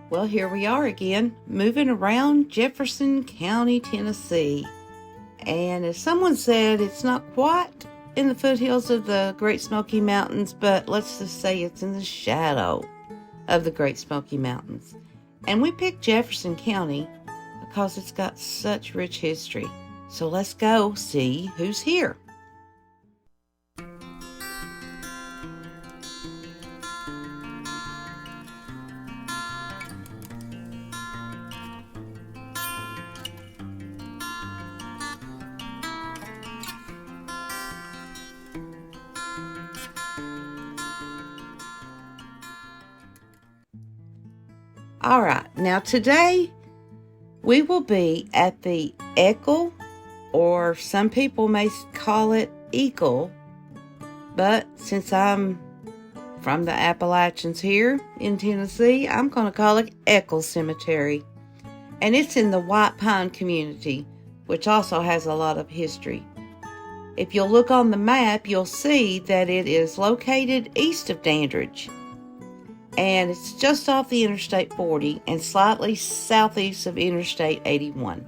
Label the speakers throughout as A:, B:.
A: Well, here we are again, moving around Jefferson County, Tennessee. And as someone said, it's not quite in the foothills of the Great Smoky Mountains, but let's just say it's in the shadow of the Great Smoky Mountains. And we picked Jefferson County because it's got such rich history. So let's go see who's here. All right, now today we will be at the Eckel, or some people may call it Eckel, but since I'm from the Appalachians here in Tennessee, I'm going to call it Eckel Cemetery. And it's in the White Pine community, which also has a lot of history. If you'll look on the map, you'll see that it is located east of Dandridge. And it's just off the Interstate 40 and slightly southeast of Interstate 81.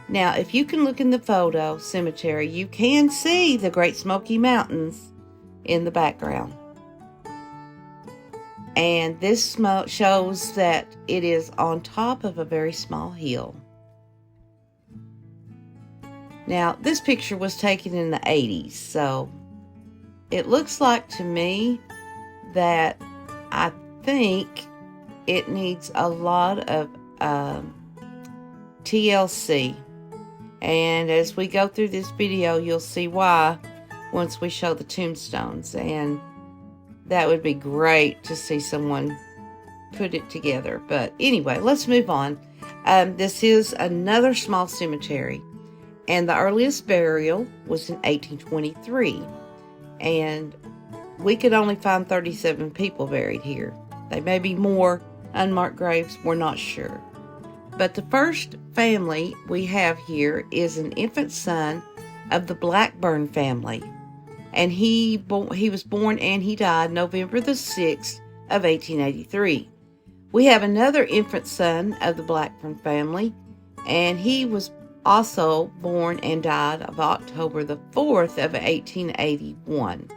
A: Now, if you can look in the photo cemetery, you can see the Great Smoky Mountains in the background. And this shows that it is on top of a very small hill. Now, this picture was taken in the 80s, so it looks like to me that I think it needs a lot of TLC. And as we go through this video, you'll see why once we show the tombstones. And that would be great to see someone put it together. But anyway, let's move on. This is another small cemetery. And the earliest burial was in 1823. And we could only find 37 people buried here. They may be more unmarked graves, we're not sure. But the first family we have here is an infant son of the Blackburn family. And he was born and he died November the 6th of 1883. We have another infant son of the Blackburn family, and he was also born and died of October the 4th of 1881.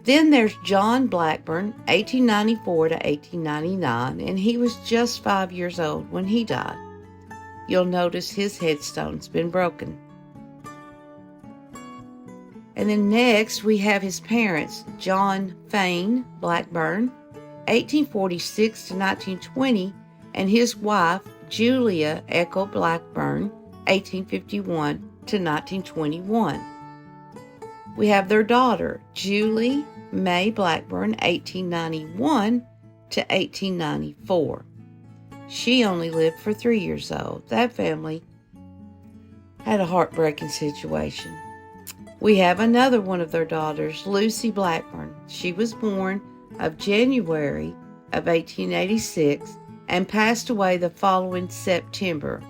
A: Then there's John Blackburn, 1894 to 1899, and he was just 5 years old when he died. You'll notice his headstone's been broken. And then next we have his parents, John Fane Blackburn, 1846 to 1920, and his wife, Julia Eckel Blackburn, 1851 to 1921. We have their daughter, Julie May Blackburn, 1891 to 1894. She only lived for 3 years old. That family had a heartbreaking situation. We have another one of their daughters, Lucy Blackburn. She was born of January of 1886 and passed away the following September.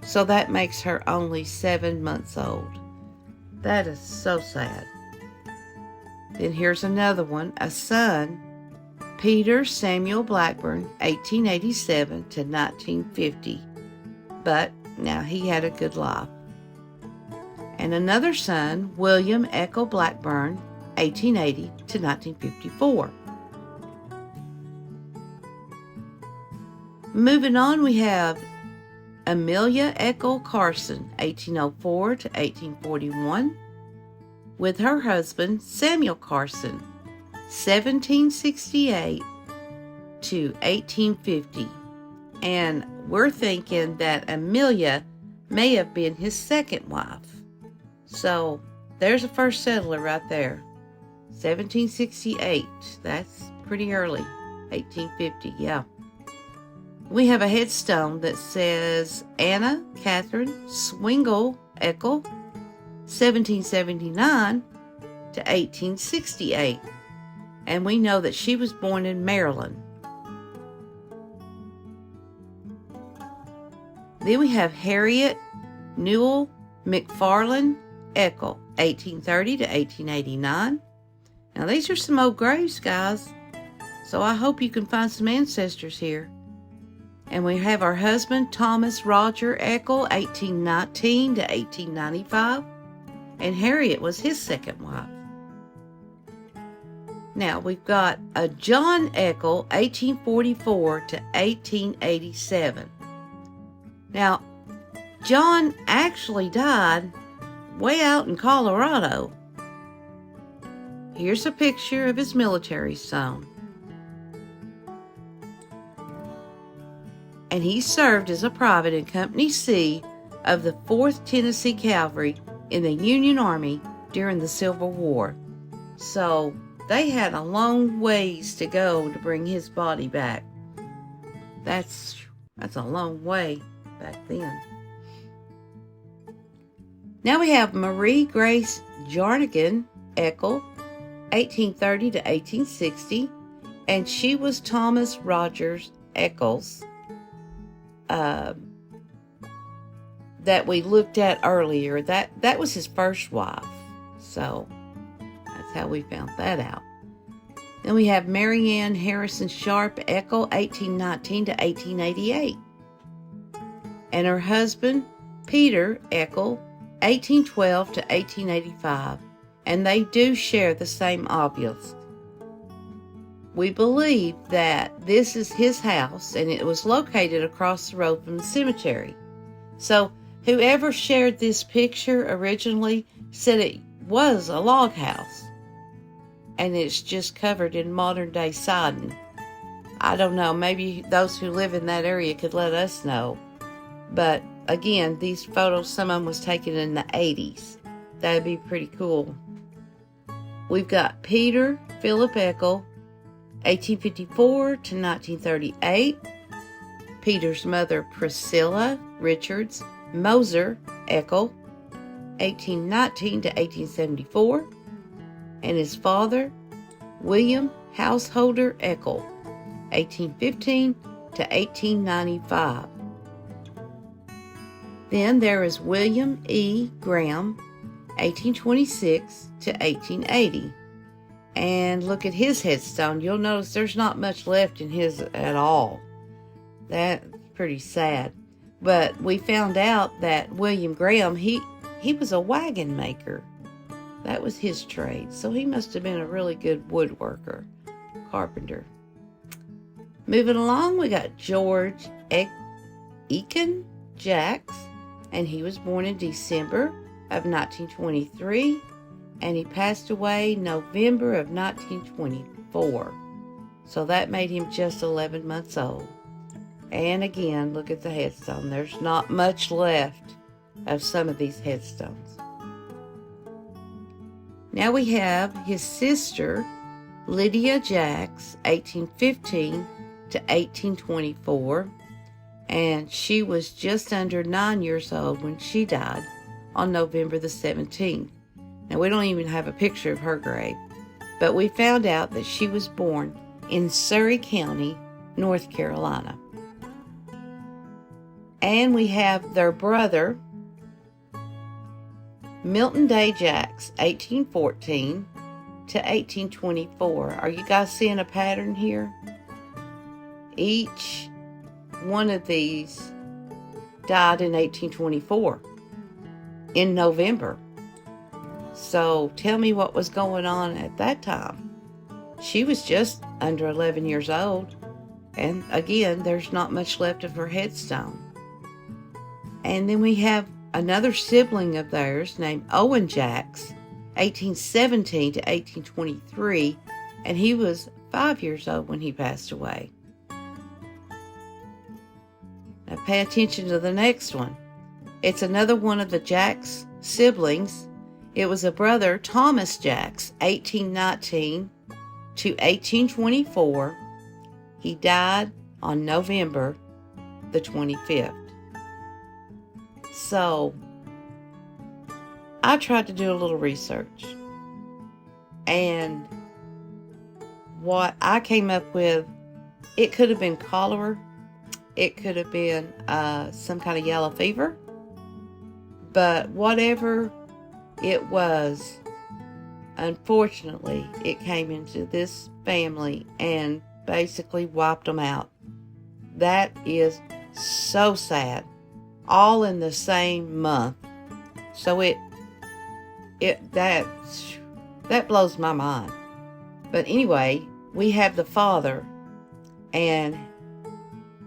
A: So that makes her only 7 months old. That is so sad. Then here's another one, a son, Peter Samuel Blackburn, 1887 to 1950. But now he had a good life. And another son, William Eckel Blackburn, 1880 to 1954. Moving on, we have Amelia Eckel Carson, 1804 to 1841, with her husband, Samuel Carson, 1768 to 1850. And we're thinking that Amelia may have been his second wife. So there's a first settler right there. 1768, that's pretty early. 1850, yeah. We have a headstone that says Anna Catherine Swingle Eckel, 1779 to 1868. And we know that she was born in Maryland. Then we have Harriet Newell McFarland Eckel, 1830 to 1889. Now these are some old graves, guys. So I hope you can find some ancestors here. And we have our husband, Thomas Roger Eckel, 1819 to 1895. And Harriet was his second wife. Now we've got a John Eckel, 1844 to 1887. Now, John actually died way out in Colorado. Here's a picture of his military zone. And he served as a private in Company C of the 4th Tennessee Cavalry in the Union Army during the Civil War. So they had a long ways to go to bring his body back. That's a long way back then. Now we have Marie Grace Jarnigan Eckel, 1830 to 1860, and she was Thomas Rogers Eckel's that we looked at earlier. That was his first wife. So that's how we found that out. Then we have Mary Ann Harrison Sharp Eckel, 1819 to 1888. And her husband, Peter Eckel, 1812 to 1885. And they do share the same obelisk. We believe that this is his house, and it was located across the road from the cemetery. So whoever shared this picture originally said it was a log house, and it's just covered in modern day siding. I don't know, maybe those who live in that area could let us know. But again, these photos, some of them was taken in the 80s. That'd be pretty cool. We've got Peter Philip Eckel, 1854 to 1938. Peter's mother, Priscilla Richards Moser Eckel, 1819 to 1874. And his father, William Householder Eckel, 1815 to 1895. Then there is William E. Graham, 1826 to 1880. And look at his headstone. You'll notice there's not much left in his at all. That's pretty sad. But we found out that William Graham, he was a wagon maker. That was his trade. So he must have been a really good woodworker, carpenter. Moving along, we got George Eakin Jacks, and he was born in December of 1923, and he passed away November of 1924. So that made him just 11 months old. And again, look at the headstone. There's not much left of some of these headstones. Now we have his sister, Lydia Jacks, 1815 to 1824. And she was just under 9 years old when she died on November the 17th. Now, we don't even have a picture of her grave, but we found out that she was born in Surry County, North Carolina. And we have their brother, Milton Day Jacks, 1814 to 1824. Are you guys seeing a pattern here? Each one of these died in 1824 in November. So tell me what was going on at that time. She was just under 11 years old. And again, there's not much left of her headstone. And then we have another sibling of theirs named Owen Jacks, 1817 to 1823. And he was 5 years old when he passed away. Now pay attention to the next one. It's another one of the Jacks siblings. It was a brother, Thomas Jacks, 1819 to 1824. He died on November the 25th. So, I tried to do a little research. And what I came up with, it could have been cholera. It could have been some kind of yellow fever. But whatever it was, unfortunately, it came into this family and basically wiped them out. That is so sad. All in the same month. So that blows my mind. But anyway, we have the father, and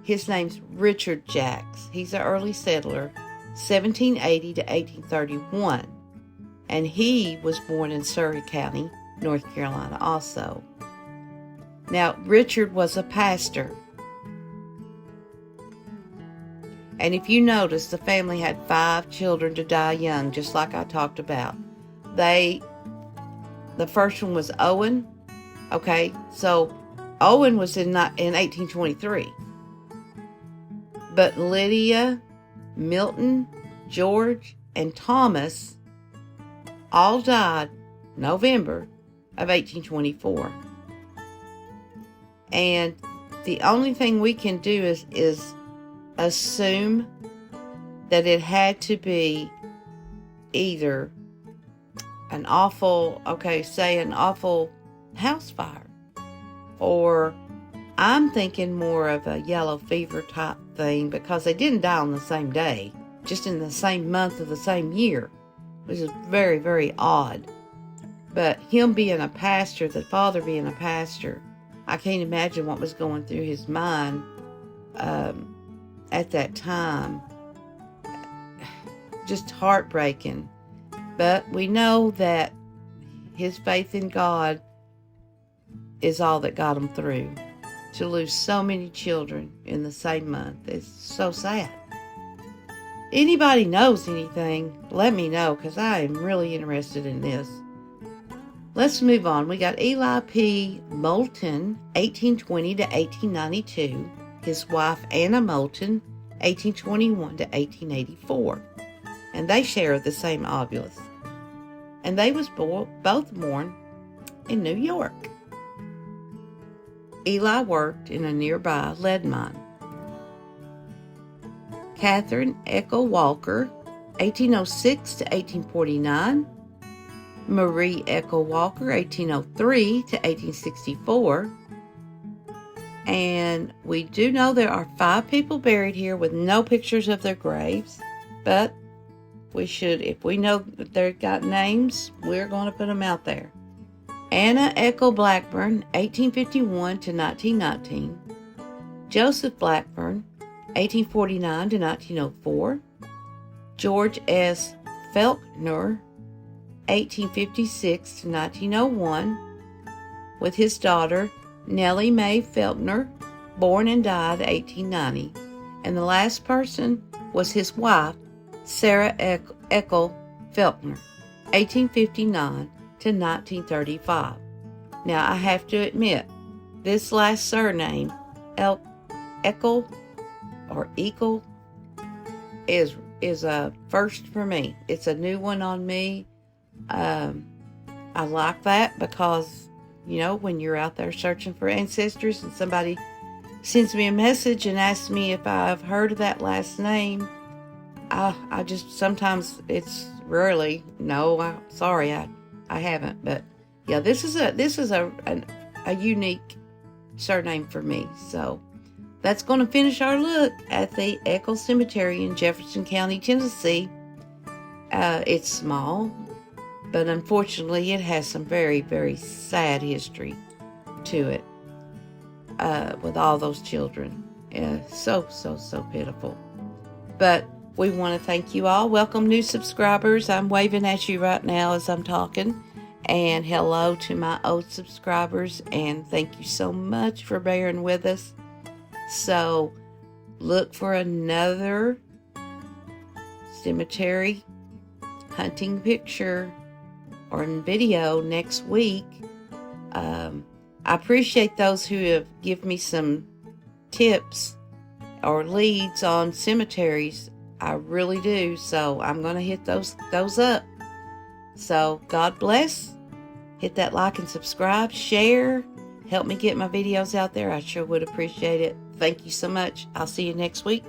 A: his name's Richard Jacks. He's an early settler, 1780 to 1831. And he was born in Surry County, North Carolina also. Now, Richard was a pastor. And if you notice, the family had 5 children to die young, just like I talked about. The first one was Owen. Okay, so Owen was in 1823. But Lydia, Milton, George, and Thomas all died November of 1824. And the only thing we can do is assume that it had to be either an awful house fire, or I'm thinking more of a yellow fever type thing, because they didn't die on the same day, just in the same month of the same year, which is very, very odd. But him being a pastor, the father being a pastor, I can't imagine what was going through his mind at that time. Just heartbreaking. But we know that his faith in God is all that got him through. To lose so many children in the same month is so sad. Anybody knows anything, let me know, because I am really interested in this. Let's move on. We got Eli P. Moulton, 1820 to 1892. His wife, Anna Moulton, 1821 to 1884. And they share the same ovulus. And they was both born in New York. Eli worked in a nearby lead mine. Catherine Eckel Walker, 1806 to 1849. Marie Eckel Walker, 1803 to 1864. And we do know there are 5 people buried here with no pictures of their graves. But we should, if we know that they've got names, we're going to put them out there. Anna Eckel Blackburn, 1851 to 1919. Joseph Blackburn, 1849 to 1904. George S. Felkner, 1856 to 1901, with his daughter, Nellie Mae Felkner, born and died 1890. And the last person was his wife, Sarah Eckel Felkner, 1859 to 1935. Now, I have to admit, this last surname, Eckel or Eckel, is a first for me. It's a new one on me. I like that because, you know, when you're out there searching for ancestors and somebody sends me a message and asks me if I've heard of that last name, I just, sometimes it's rarely, no, I haven't. But yeah, this is a unique surname for me. So that's going to finish our look at the Eckel Cemetery in Jefferson County, Tennessee. It's small, but unfortunately it has some very, very sad history to it, with all those children. So pitiful. But we want to thank you all. Welcome new subscribers. I'm waving at you right now as I'm talking. And hello to my old subscribers. And thank you so much for bearing with us. So look for another cemetery hunting picture or video next week. I appreciate those who have given me some tips or leads on cemeteries. I really do. So I'm going to hit those up. So God bless. Hit that like and subscribe. Share. Help me get my videos out there. I sure would appreciate it. Thank you so much. I'll see you next week.